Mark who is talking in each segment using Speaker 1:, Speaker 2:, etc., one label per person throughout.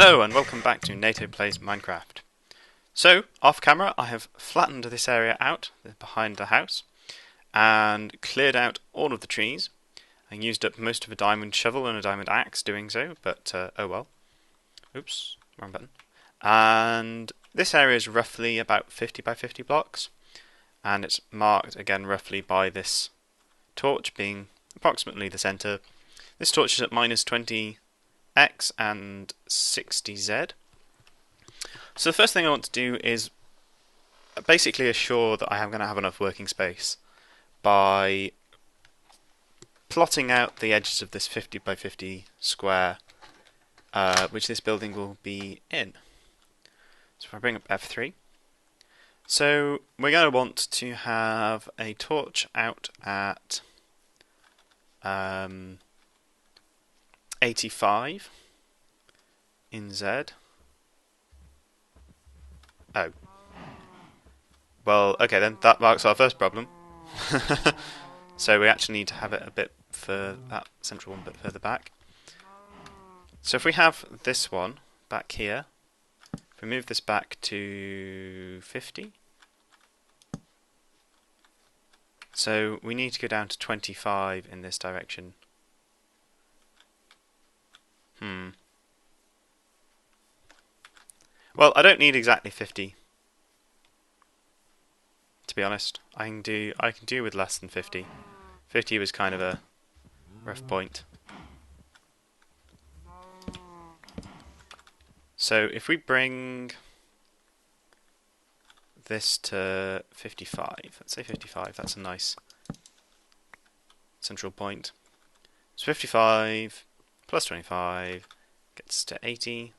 Speaker 1: Hello and welcome back to NATO Plays Minecraft. So, off camera I have flattened this area out behind the house and cleared out all of the trees and used up most of a diamond shovel and a diamond axe doing so, but oh well. Oops, wrong button. And this area is roughly about 50 by 50 blocks, and it's marked again roughly by this torch being approximately the centre. This torch is at minus 20 X and 60Z. So the first thing I want to do is basically assure that I am going to have enough working space by plotting out the edges of this 50 by 50 square which this building will be in. So if I bring up F3, so we're going to want to have a torch out at 85 in Z. Oh. Well, okay then, that marks our first problem. So we actually need to have it a bit for that central one a bit further back. So if we have this one back here, if we move this back to 50, so we need to go down to 25 in this direction. Well, I don't need exactly 50. To be honest, I can do with less than 50. 50 was kind of a rough point. So if we bring this to 55, let's say 55, that's a nice central point. So 55 plus 25 gets to 80.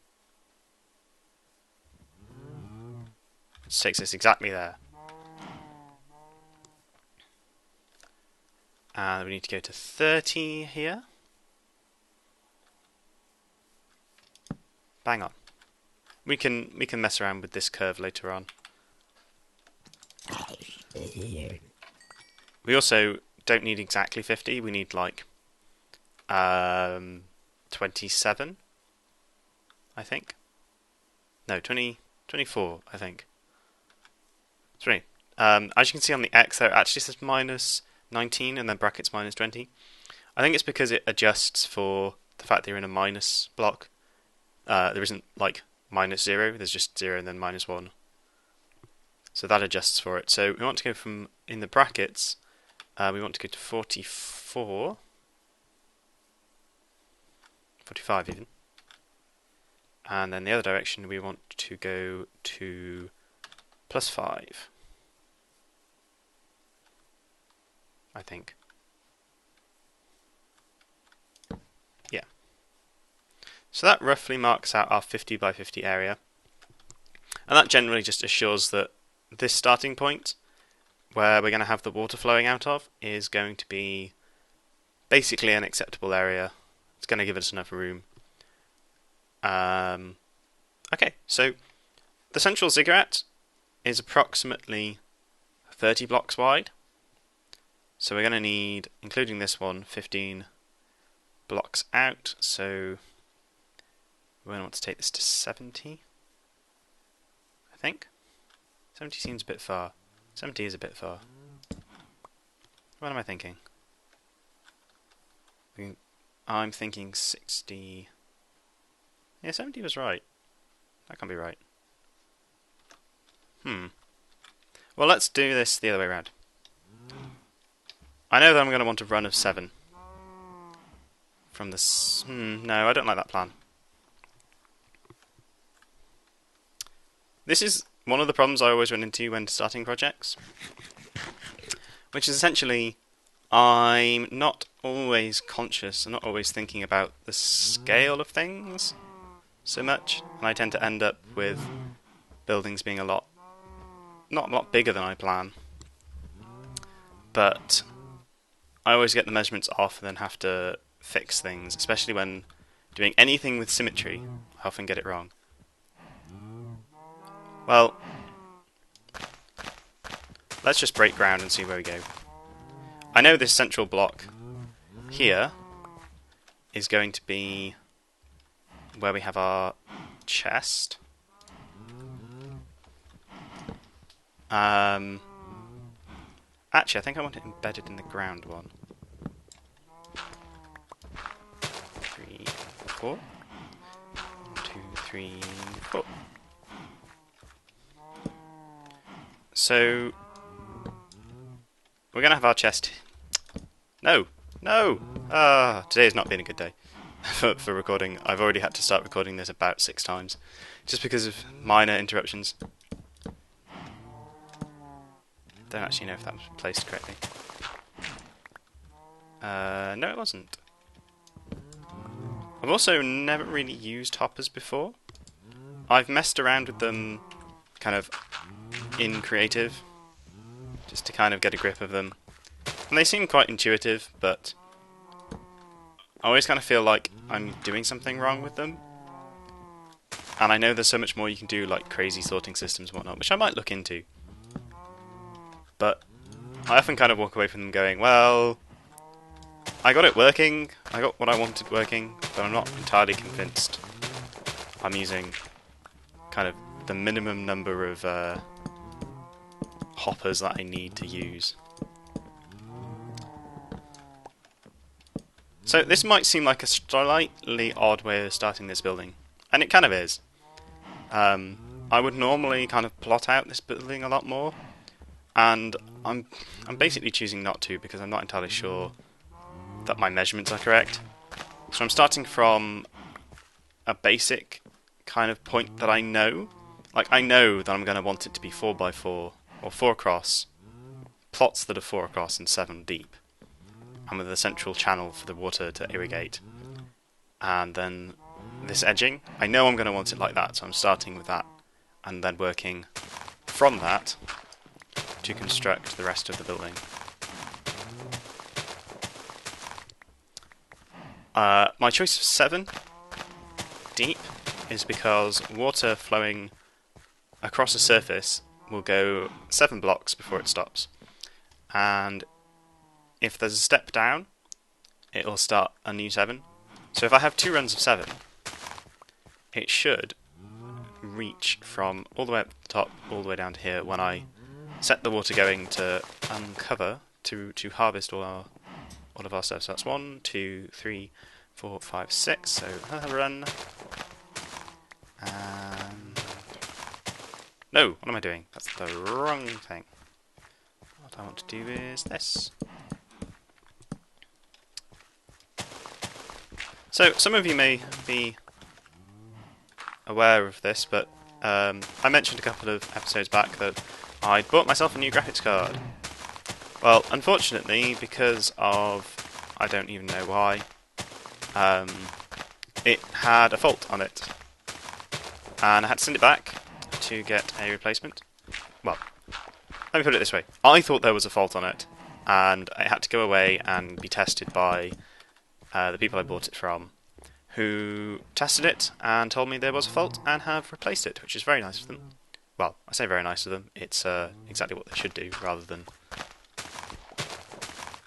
Speaker 1: Which takes us exactly there. And we need to go to 30 here. Bang on. We can mess around with this curve later on. We also don't need exactly 50, we need like 27, I think. No, 24, I think. 3. As you can see on the X there, it actually says minus 19 and then brackets minus 20. I think it's because it adjusts for the fact that you're in a minus block. There isn't like minus 0, there's just 0 and then minus 1. So that adjusts for it. So we want to go from, in the brackets, we want to go to 44. 45 even. And then the other direction we want to go to plus 5. I think. Yeah. So that roughly marks out our 50 by 50 area. And that generally just assures that this starting point, where we're going to have the water flowing out of, is going to be basically an acceptable area. It's going to give us enough room. Okay, so the central ziggurat is approximately 30 blocks wide. So we're going to need, including this one, 15 blocks out. So we're going to want to take this to 70, I think. 70 seems a bit far. 70 is a bit far. What am I thinking? I'm thinking 60. Yeah, 70 was right. That can't be right. Well, let's do this the other way around. I know that I'm going to want a run of 7. From this... no, I don't like that plan. This is one of the problems I always run into when starting projects. Which is essentially, I'm not always conscious, I'm not always thinking about the scale of things so much. And I tend to end up with buildings being not a lot bigger than I plan. But I always get the measurements off and then have to fix things, especially when doing anything with symmetry. I often get it wrong. Well, let's just break ground and see where we go. I know this central block here is going to be where we have our chest. Actually, I think I want it embedded in the ground one. 3, 4. 1, 2, 3, 4. So we're gonna have our chest. No, no. Today has not been a good day for recording. I've already had to start recording this about 6 times, just because of minor interruptions. Don't actually know if that was placed correctly. No, it wasn't. I've also never really used hoppers before. I've messed around with them kind of in creative, just to kind of get a grip of them. And they seem quite intuitive, but I always kind of feel like I'm doing something wrong with them. And I know there's so much more you can do, like crazy sorting systems and whatnot, which I might look into. But I often kind of walk away from them going, well, I got it working, I got what I wanted working, but I'm not entirely convinced I'm using kind of the minimum number of hoppers that I need to use. So this might seem like a slightly odd way of starting this building, and it kind of is. I would normally kind of plot out this building a lot more, and I'm basically choosing not to because I'm not entirely sure that my measurements are correct. So I'm starting from a basic kind of point that I know. Like, I know that I'm going to want it to be 4x4 or 4 across, plots that are 4 across and 7 deep, and with a central channel for the water to irrigate. And then this edging, I know I'm going to want it like that, so I'm starting with that and then working from that to construct the rest of the building. My choice of 7 deep is because water flowing across a surface will go 7 blocks before it stops. And if there's a step down, it'll start a new 7. So if I have 2 runs of 7, it should reach from all the way up the top, all the way down to here when I set the water going to uncover, to harvest all of our stuff. So that's 1, 2, 3, 4, 5, 6. So another run. And no, what am I doing? That's the wrong thing. What I want to do is this. So some of you may be aware of this, but I mentioned a couple of episodes back that I'd bought myself a new graphics card. Well, unfortunately, because of, I don't even know why, it had a fault on it. And I had to send it back to get a replacement. Well, let me put it this way. I thought there was a fault on it, and it had to go away and be tested by the people I bought it from, who tested it and told me there was a fault and have replaced it, which is very nice of them. Well, I say very nice of them. It's exactly what they should do, rather than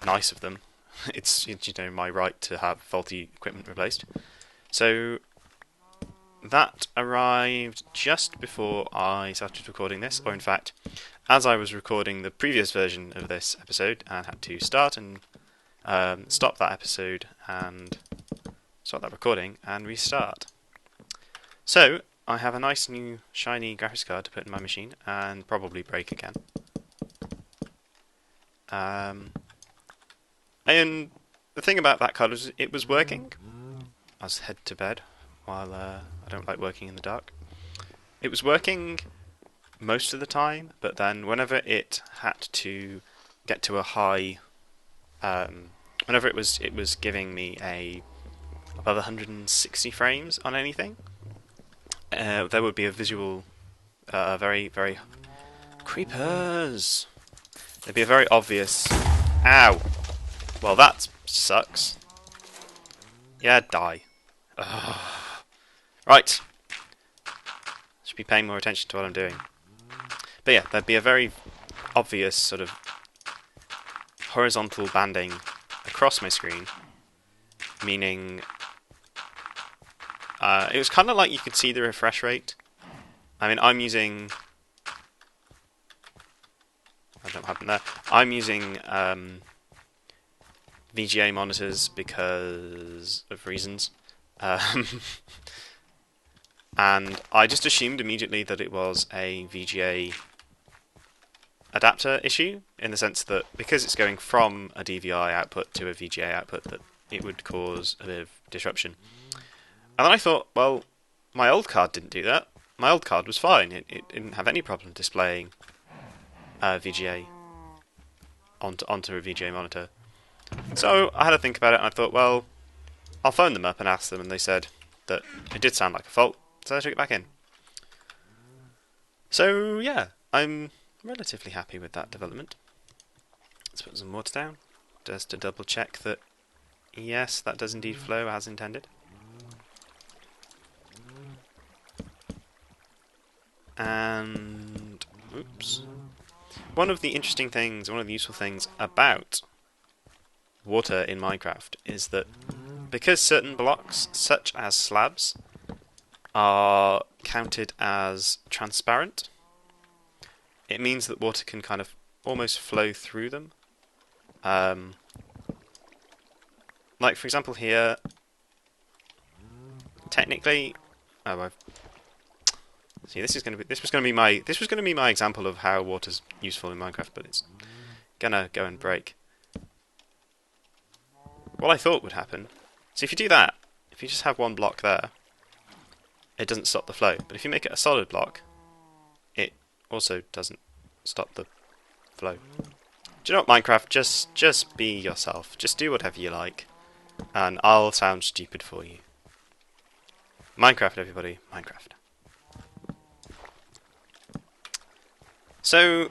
Speaker 1: nice of them. It's my right to have faulty equipment replaced. So that arrived just before I started recording this, or in fact, as I was recording the previous version of this episode, and had to start and stop that episode and start that recording and restart. So I have a nice new shiny graphics card to put in my machine and probably break again. And the thing about that card was it was working. I was head to bed while I don't like working in the dark. It was working most of the time, but then whenever it had to get to a high, whenever it was giving me above 160 frames on anything, there would be a visual, very, very creepers. There'd be a very obvious, ow. Well, that sucks. Yeah, die. Ugh. Right. Should be paying more attention to what I'm doing. But yeah, there'd be a very obvious sort of horizontal banding across my screen, meaning It was kind of like you could see the refresh rate. I mean, I'm using... I don't know what happened there. I'm using VGA monitors because of reasons. And I just assumed immediately that it was a VGA adapter issue, in the sense that because it's going from a DVI output to a VGA output, that it would cause a bit of disruption. And then I thought, well, my old card didn't do that. My old card was fine. It didn't have any problem displaying VGA onto a VGA monitor. So I had to think about it, and I thought, well, I'll phone them up and ask them, and they said that it did sound like a fault, so I took it back in. So yeah, I'm relatively happy with that development. Let's put some water down, just to double check that, yes, that does indeed flow as intended. And, oops. One of the interesting things, one of the useful things about water in Minecraft is that because certain blocks, such as slabs, are counted as transparent, it means that water can kind of almost flow through them. Like for example here, technically, see, this was going to be my example of how water's useful in Minecraft, but it's gonna go and break. What I thought would happen, so if you do that, if you just have one block there, it doesn't stop the flow. But if you make it a solid block, it also doesn't stop the flow. Do you know what, Minecraft? Just be yourself. Just do whatever you like, and I'll sound stupid for you. Minecraft, everybody, Minecraft. So,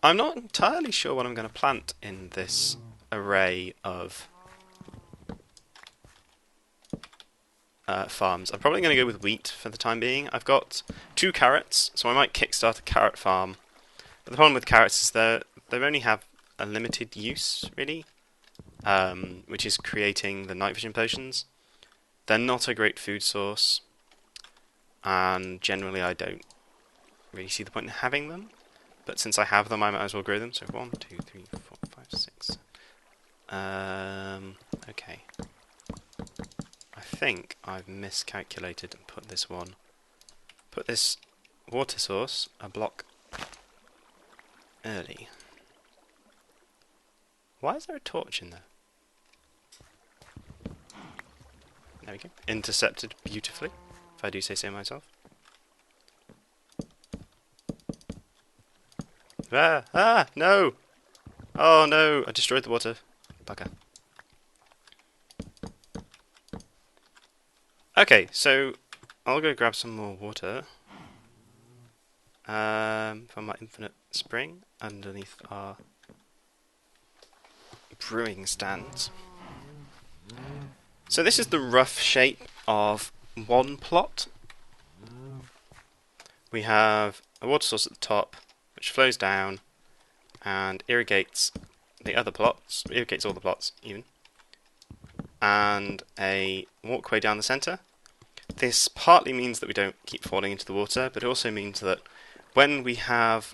Speaker 1: I'm not entirely sure what I'm going to plant in this array of farms. I'm probably going to go with wheat for the time being. I've got 2 carrots, so I might kickstart a carrot farm. But the problem with carrots is they only have a limited use, really, which is creating the night vision potions. They're not a great food source, and generally I don't really see the point in having them. But since I have them, I might as well grow them. So 1, 2, 3, 4, 5, 6. Okay. I think I've miscalculated and put this water source a block early. Why is there a torch in there? There we go. Intercepted beautifully, if I do say so myself. No! Oh no, I destroyed the water. Bugger. Okay, so I'll go grab some more water from my infinite spring underneath our brewing stands. So this is the rough shape of one plot. We have a water source at the top, which flows down and irrigates the other plots, irrigates all the plots even, and a walkway down the centre. This partly means that we don't keep falling into the water, but it also means that when we have...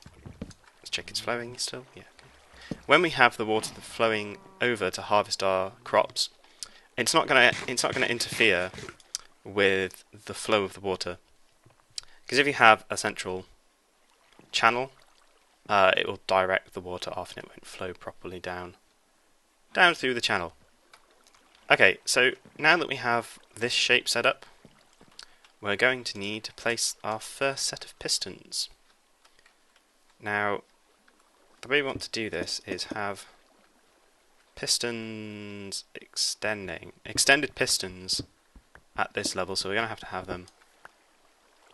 Speaker 1: Let's check it's flowing still. Yeah. Okay. When we have the water flowing over to harvest our crops, it's not going to interfere with the flow of the water. Because if you have a central channel, it will direct the water off and it won't flow properly down through the channel. Okay, so now that we have this shape set up, we're going to need to place our first set of pistons. Now, the way we want to do this is have pistons extended pistons at this level, so we're going to have them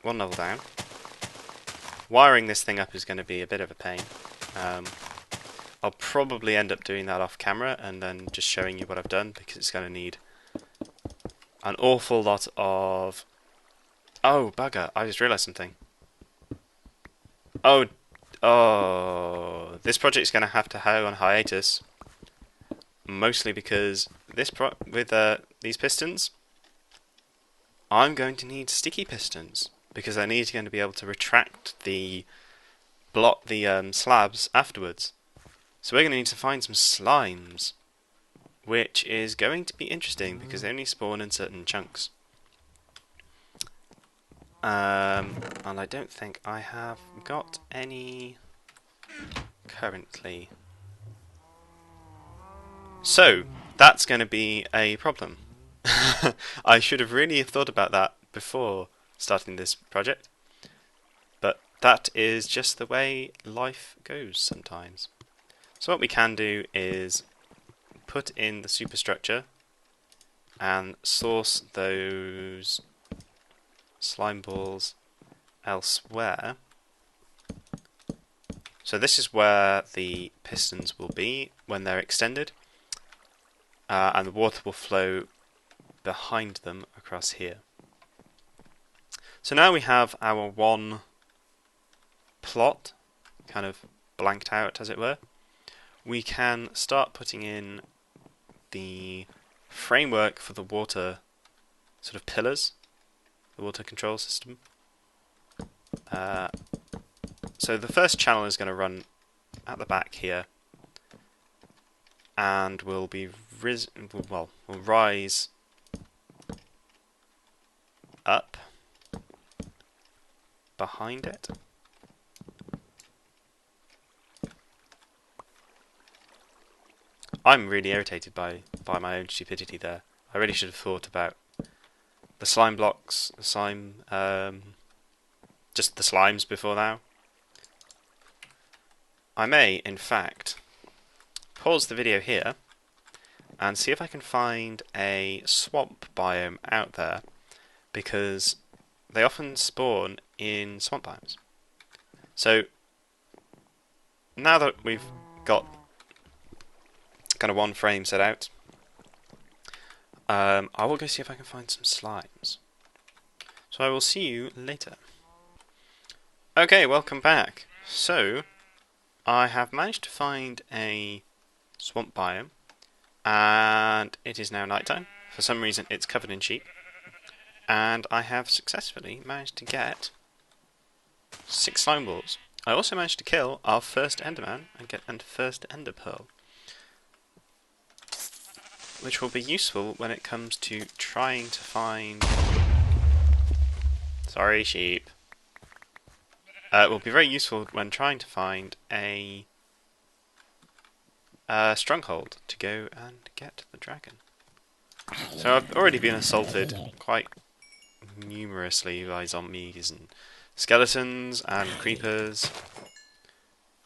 Speaker 1: one level down. Wiring this thing up is going to be a bit of a pain. I'll probably end up doing that off camera and then just showing you what I've done, because it's going to need an awful lot of... Oh, bugger, I just realised something. Oh, this project's going to have to go on hiatus, mostly because this with these pistons, I'm going to need sticky pistons because I need to be able to retract the slabs afterwards. So we're going to need to find some slimes, which is going to be interesting because they only spawn in certain chunks. And I don't think I have got any currently. So that's going to be a problem. I should have really thought about that before starting this project, but that is just the way life goes sometimes. So what we can do is put in the superstructure and source those slime balls elsewhere. So this is where the pistons will be when they're extended, and the water will flow behind them across here. So now we have our one plot kind of blanked out, as it were. We can start putting in the framework for the water sort of pillars, the water control system. So the first channel is going to run at the back here, and will rise up behind it. I'm really irritated by my own stupidity there. I really should have thought about the slime blocks, just the slimes before now. I may, in fact, pause the video here and see if I can find a swamp biome out there, because they often spawn in swamp biomes. So now that we've got kind of one frame set out, I will go see if I can find some slimes. So I will see you later. Okay, welcome back. So I have managed to find a swamp biome, and it is now nighttime. For some reason it's covered in sheep, and I have successfully managed to get 6 slime balls. I also managed to kill our first enderman and get our first ender pearl, which will be useful when it comes to trying to find... Sorry, sheep. It will be very useful when trying to find a stronghold to go and get the dragon. So I've already been assaulted quite numerously by zombies and skeletons and creepers,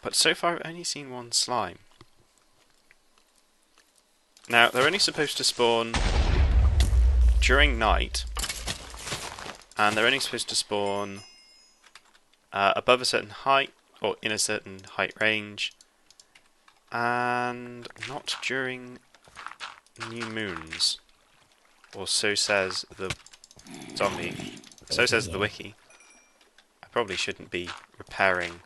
Speaker 1: but so far I've only seen one slime. Now, they're only supposed to spawn during night, and they're only supposed to spawn above a certain height, or in a certain height range, and not during new moons, or so says the zombie, so says the wiki. I probably shouldn't be repairing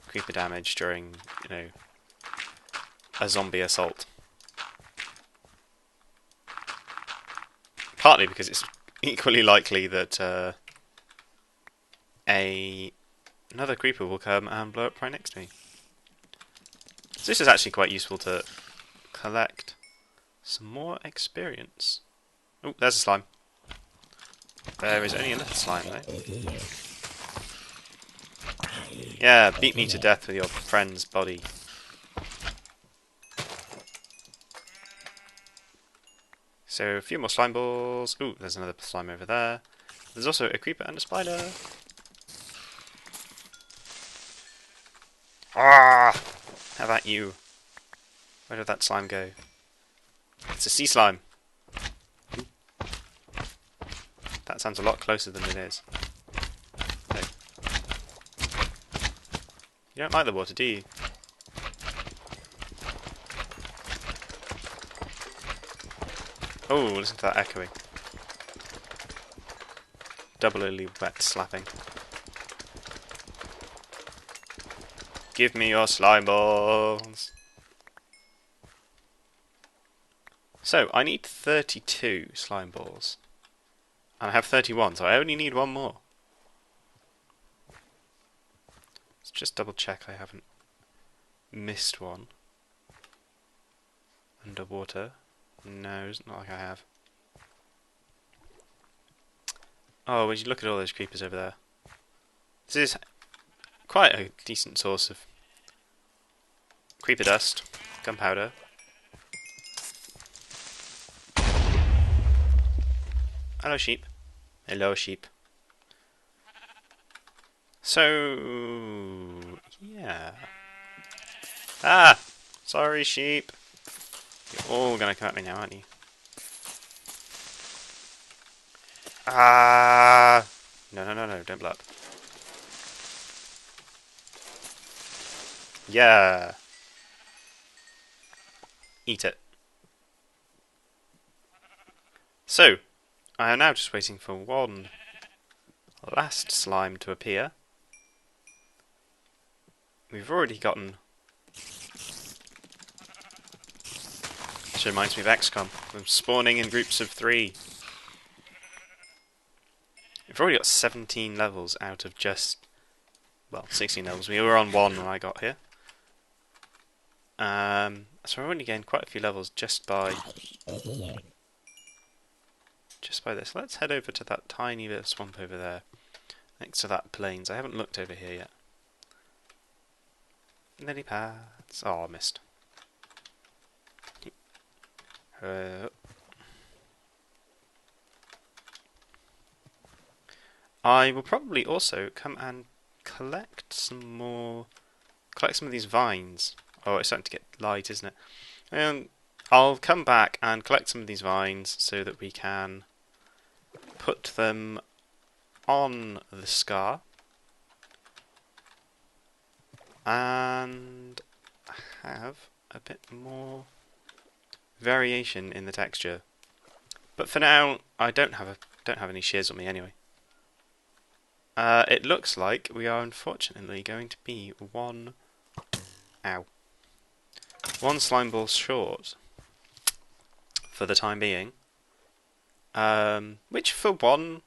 Speaker 1: creeper damage during, a zombie assault. Partly because it's equally likely that another creeper will come and blow up right next to me. So this is actually quite useful to collect some more experience. Oh, there's a slime. There is only a little slime though. Yeah, beat me to death with your friend's body. So a few more slime balls. Ooh, there's another slime over there. There's also a creeper and a spider. Ah! How about you? Where did that slime go? It's a sea slime. That sounds a lot closer than it is. No. You don't like the water, do you? Oh, listen to that echoing. Doubly wet slapping. Give me your slime balls. So, I need 32 slime balls. And I have 31, so I only need one more. Let's just double check I haven't missed one. Underwater. No, it's not like I have. Oh, would you look at all those creepers over there? This is quite a decent source of creeper dust, gunpowder. Hello, sheep. Hello, sheep. So, yeah. Ah! Sorry, sheep. You're all gonna come at me now, aren't you? Ah! No, no, no, no, don't blow up. Yeah! Eat it. So, I am now just waiting for one last slime to appear. We've already gotten... This reminds me of XCOM. Them spawning in groups of 3. We've already got 17 levels out of just... Well, 16 levels. We were on 1 when I got here. So we're only gained quite a few levels just by... this. Let's head over to that tiny bit of swamp over there. Next to that plains. I haven't looked over here yet. Lily pads. Oh, I missed. I will probably also come and collect some of these vines. Oh, it's starting to get light, isn't it? I'll come back and collect some of these vines so that we can put them on the scar and have a bit more variation in the texture. But for now, I don't have any shears on me anyway. It looks like we are unfortunately going to be one slime ball short for the time being. Which for one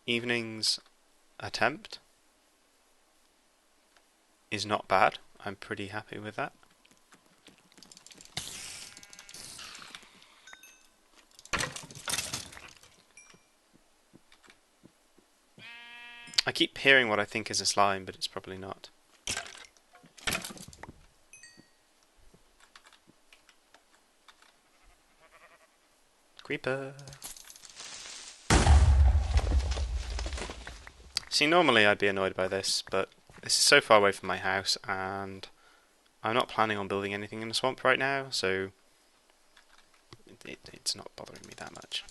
Speaker 1: evening's attempt is not bad. I'm pretty happy with that. I keep hearing what I think is a slime, but it's probably not. Creeper. See, normally I'd be annoyed by this, but this is so far away from my house, and I'm not planning on building anything in the swamp right now, so it's not bothering me that much.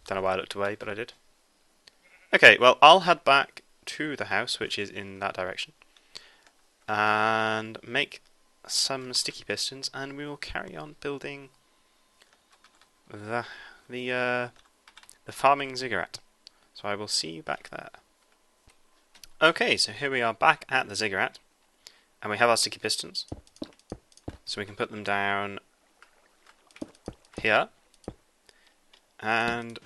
Speaker 1: Don't know why I looked away, but I did. Okay, well, I'll head back to the house, which is in that direction, and make some sticky pistons, and we will carry on building the farming ziggurat. So I will see you back there. Okay, so here we are back at the ziggurat, and we have our sticky pistons, so we can put them down here, and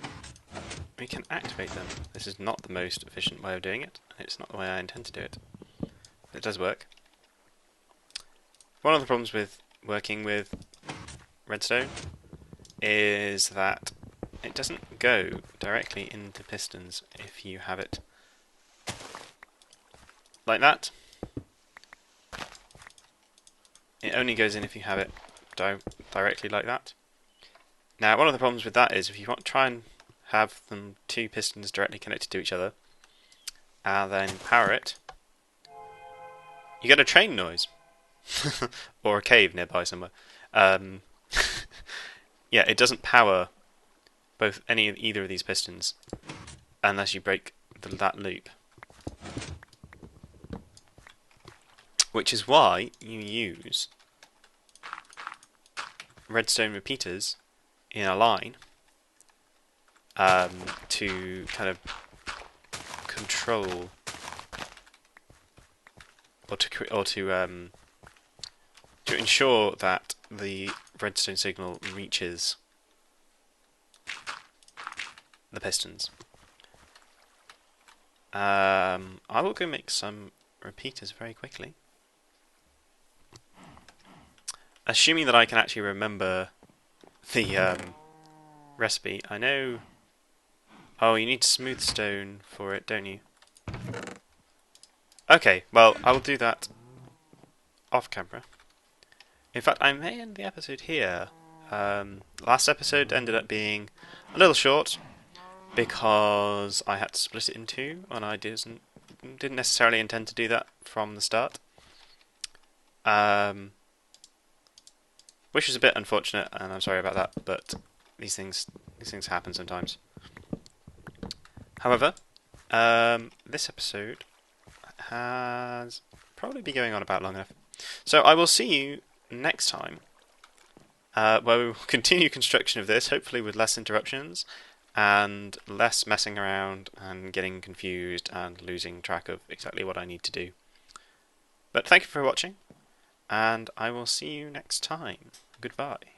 Speaker 1: we can activate them. This is not the most efficient way of doing it, and it's not the way I intend to do it, but it does work. One of the problems with working with redstone is that it doesn't go directly into pistons if you have it like that. It only goes in if you have it directly like that. Now, one of the problems with that is if you want to try and have them two pistons directly connected to each other and then power it, you get a train noise. Or a cave nearby somewhere. Yeah, it doesn't power either of these pistons unless you break that loop. Which is why you use redstone repeaters in a line to kind of control or to to ensure that the redstone signal reaches the pistons. I will go make some repeaters very quickly. Assuming that I can actually remember the recipe. I know... Oh, you need smooth stone for it, don't you? Okay, well, I will do that off camera. In fact, I may end the episode here. Last episode ended up being a little short because I had to split it in two, and I didn't necessarily intend to do that from the start. Which is a bit unfortunate, and I'm sorry about that, but these things happen sometimes. However, this episode has probably been going on about long enough. So I will see you next time, where we will continue construction of this, hopefully with less interruptions and less messing around and getting confused and losing track of exactly what I need to do. But thank you for watching, and I will see you next time. Goodbye.